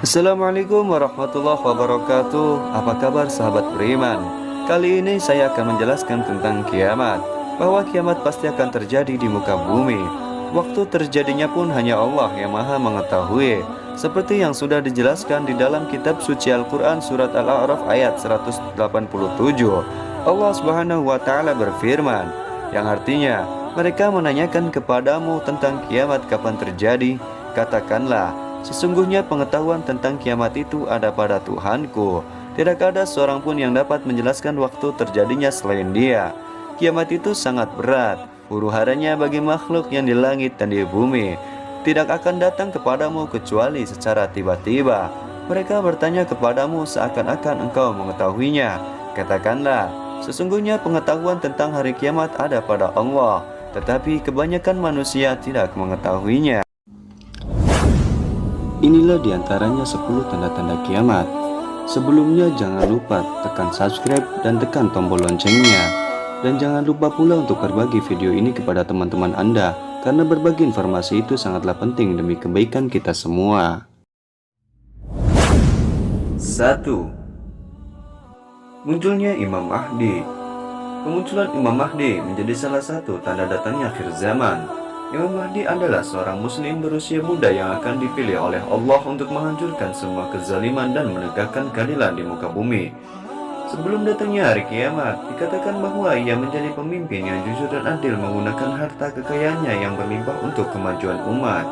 Assalamualaikum warahmatullahi wabarakatuh. Apa kabar sahabat beriman? Kali ini saya akan menjelaskan tentang kiamat, bahwa kiamat pasti akan terjadi di muka bumi. Waktu terjadinya pun hanya Allah yang maha mengetahui. Seperti yang sudah dijelaskan di dalam kitab suci Al-Quran surat Al-A'raf ayat 187. Allah subhanahu wa ta'ala berfirman, yang artinya, mereka menanyakan kepadamu tentang kiamat kapan terjadi. Katakanlah, sesungguhnya pengetahuan tentang kiamat itu ada pada Tuhanku. Tidak ada seorang pun yang dapat menjelaskan waktu terjadinya selain Dia. Kiamat itu sangat berat, huru-haranya bagi makhluk yang di langit dan di bumi. Tidak akan datang kepadamu kecuali secara tiba-tiba. Mereka bertanya kepadamu seakan-akan engkau mengetahuinya. Katakanlah, sesungguhnya pengetahuan tentang hari kiamat ada pada Allah, tetapi kebanyakan manusia tidak mengetahuinya. Inilah diantaranya 10 tanda-tanda kiamat. Sebelumnya jangan lupa tekan subscribe dan tekan tombol loncengnya. Dan jangan lupa pula untuk berbagi video ini kepada teman-teman Anda, karena berbagi informasi itu sangatlah penting demi kebaikan kita semua. 1. Munculnya Imam Mahdi. Kemunculan Imam Mahdi menjadi salah satu tanda datangnya akhir zaman. Imam Mahdi adalah seorang muslim berusia muda yang akan dipilih oleh Allah untuk menghancurkan semua kezaliman dan menegakkan keadilan di muka bumi. Sebelum datangnya hari kiamat, dikatakan bahwa ia menjadi pemimpin yang jujur dan adil menggunakan harta kekayaannya yang berlimpah untuk kemajuan umat.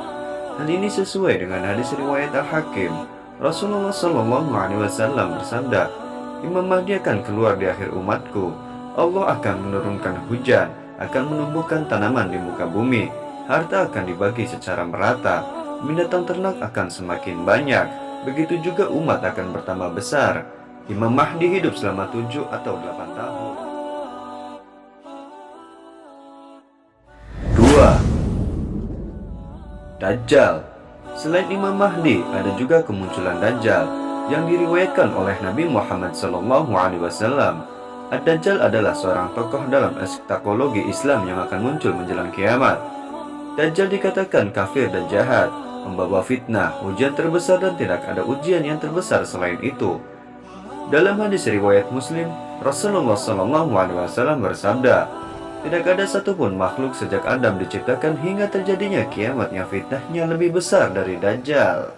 Hal ini sesuai dengan hadis riwayat Al-Hakim. Rasulullah SAW bersabda, Imam Mahdi akan keluar di akhir umatku. Allah akan menurunkan hujan, akan menumbuhkan tanaman di muka bumi. Harta akan dibagi secara merata, binatang ternak akan semakin banyak, begitu juga umat akan bertambah besar. Imam Mahdi hidup selama 7 atau 8 tahun. 2. Dajjal. Selain Imam Mahdi, ada juga kemunculan Dajjal yang diriwayatkan oleh Nabi Muhammad SAW. Ad-Dajjal adalah seorang tokoh dalam eskatologi Islam yang akan muncul menjelang kiamat. Dajjal dikatakan kafir dan jahat, membawa fitnah, ujian terbesar, dan tidak ada ujian yang terbesar selain itu. Dalam hadis riwayat Muslim, Rasulullah SAW bersabda, tidak ada satupun makhluk sejak Adam diciptakan hingga terjadinya kiamat yang fitnahnya lebih besar dari Dajjal.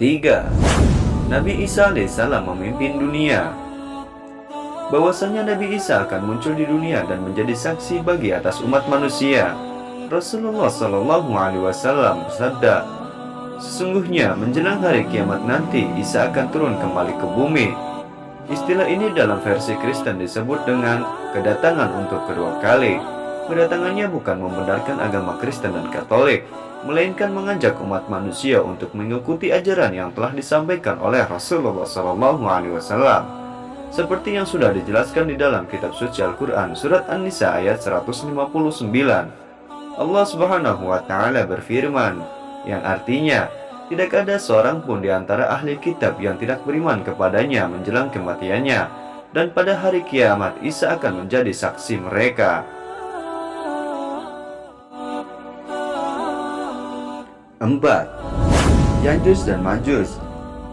3. Nabi Isa alaihissalam memimpin dunia. Bahwasanya Nabi Isa akan muncul di dunia dan menjadi saksi bagi atas umat manusia. Rasulullah SAW bersabda, sesungguhnya menjelang hari kiamat nanti Isa akan turun kembali ke bumi. Istilah ini dalam versi Kristen disebut dengan kedatangan untuk kedua kali. Kedatangannya bukan membenarkan agama Kristen dan Katolik, melainkan mengajak umat manusia untuk mengikuti ajaran yang telah disampaikan oleh Rasulullah SAW. Seperti yang sudah dijelaskan di dalam kitab suci Al-Quran surat An-Nisa ayat 159. Allah subhanahu wa ta'ala berfirman, yang artinya, tidak ada seorang pun di antara ahli kitab yang tidak beriman kepadanya menjelang kematiannya, dan pada hari kiamat Isa akan menjadi saksi mereka. 4. Ya'juj dan Ma'juj.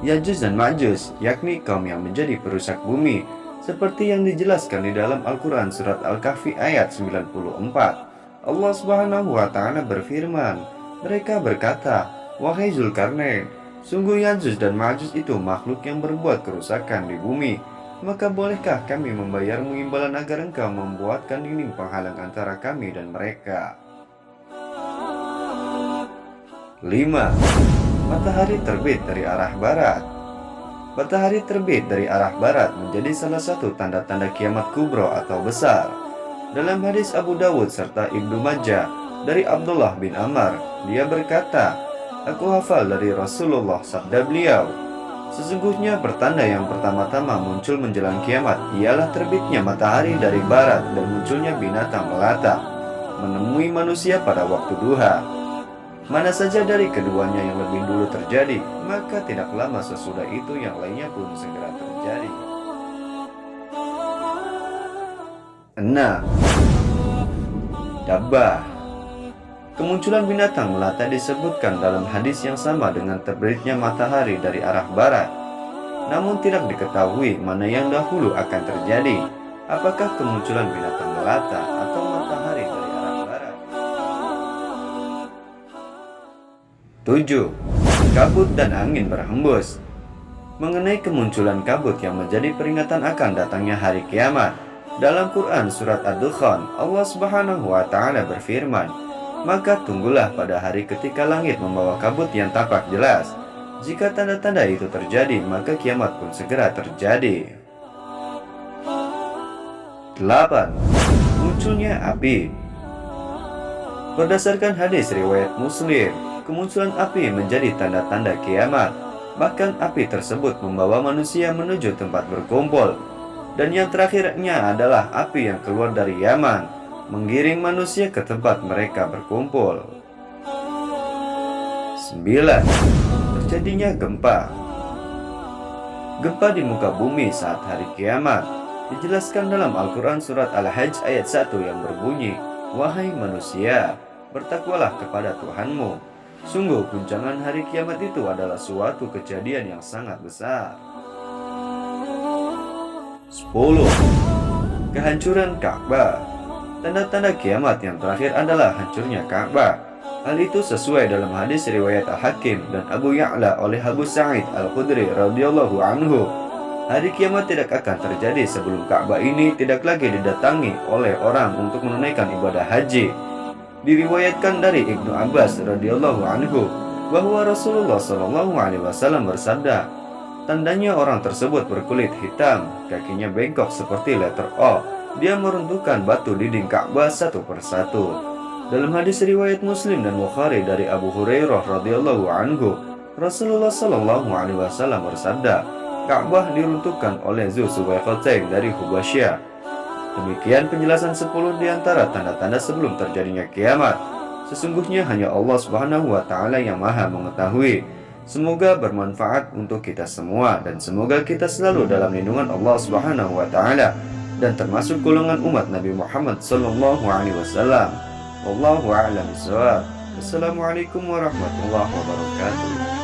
Ya'juj dan Ma'juj yakni kaum yang menjadi perusak bumi, seperti yang dijelaskan di dalam Al-Quran surat Al-Kahfi ayat 94. Allah subhanahu wa ta'ala berfirman, mereka berkata, wahai Zulkarnain, sungguh Ya'juj dan Ma'juj itu makhluk yang berbuat kerusakan di bumi. Maka bolehkah kami membayarmu imbalan agar engkau membuatkan dinding penghalang antara kami dan mereka? 5. Matahari terbit dari arah barat. Matahari terbit dari arah barat menjadi salah satu tanda-tanda kiamat kubro atau besar. Dalam hadis Abu Dawud serta Ibnu Majah dari Abdullah bin Amr, dia berkata, aku hafal dari Rasulullah sabda beliau, sesungguhnya pertanda yang pertama-tama muncul menjelang kiamat ialah terbitnya matahari dari barat dan munculnya binatang melata menemui manusia pada waktu duha. Mana saja dari keduanya yang lebih dulu terjadi, maka tidak lama sesudah itu yang lainnya pun segera terjadi. 6. Dabbah. Kemunculan binatang melata disebutkan dalam hadis yang sama dengan terbitnya matahari dari arah barat. Namun tidak diketahui mana yang dahulu akan terjadi, apakah kemunculan binatang melata atau matahari dari arah barat. 7. Kabut dan angin berhembus. Mengenai kemunculan kabut yang menjadi peringatan akan datangnya hari kiamat, dalam Quran surat Ad-Dukhan, Allah Subhanahu wa taala berfirman, "Maka tunggulah pada hari ketika langit membawa kabut yang tampak jelas. Jika tanda-tanda itu terjadi, maka kiamat pun segera terjadi." 8. Munculnya api. Berdasarkan hadis riwayat Muslim, kemunculan api menjadi tanda-tanda kiamat. Bahkan api tersebut membawa manusia menuju tempat berkumpul. Dan yang terakhirnya adalah api yang keluar dari Yaman, menggiring manusia ke tempat mereka berkumpul. 9. Terjadinya gempa. Gempa di muka bumi saat hari kiamat dijelaskan dalam Al-Quran surat Al-Hajj ayat 1 yang berbunyi, "Wahai manusia, bertakwalah kepada Tuhanmu. Sungguh guncangan hari kiamat itu adalah suatu kejadian yang sangat besar." 10. Kehancuran Ka'bah. Tanda-tanda kiamat yang terakhir adalah hancurnya Ka'bah. Hal itu sesuai dalam hadis riwayat Al-Hakim dan Abu Ya'la oleh Abu Sa'id Al-Khudri radhiyallahu anhu. Hari kiamat tidak akan terjadi sebelum Ka'bah ini tidak lagi didatangi oleh orang untuk menunaikan ibadah haji. Diriwayatkan dari Ibnu Abbas radhiyallahu anhu bahwa Rasulullah shallallahu alaihi wasallam bersabda, "Tandanya orang tersebut berkulit hitam, kakinya bengkok seperti letter O. Dia meruntuhkan batu dinding Ka'bah satu persatu." Dalam hadis riwayat Muslim dan Bukhari dari Abu Hurairah radhiyallahu anhu, Rasulullah shallallahu alaihi wasallam bersabda, "Ka'bah diruntuhkan oleh Zulsuwaiqatain dari Hubasyah." Demikian penjelasan 10 di antara tanda-tanda sebelum terjadinya kiamat. Sesungguhnya hanya Allah Subhanahu wa taala yang Maha mengetahui. Semoga bermanfaat untuk kita semua dan semoga kita selalu dalam lindungan Allah Subhanahu wa taala dan termasuk golongan umat Nabi Muhammad sallallahu alaihi wasallam. Wallahu a'lam bishawab. Assalamualaikum warahmatullahi wabarakatuh.